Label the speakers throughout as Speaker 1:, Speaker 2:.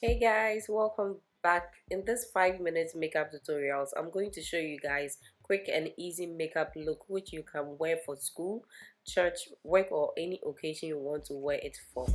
Speaker 1: Hey guys, welcome back. In this 5 minutes makeup tutorials, I'm going to show you guys quick and easy makeup look which you can wear for school, church, work, or any occasion you want to wear it for.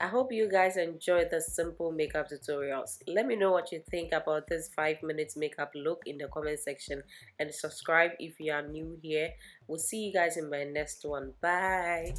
Speaker 1: I hope you guys enjoyed the simple makeup tutorials. Let me know what you think about this 5 minutes makeup look in the comment section, and subscribe if you are new here. We'll see you guys in my next one. Bye.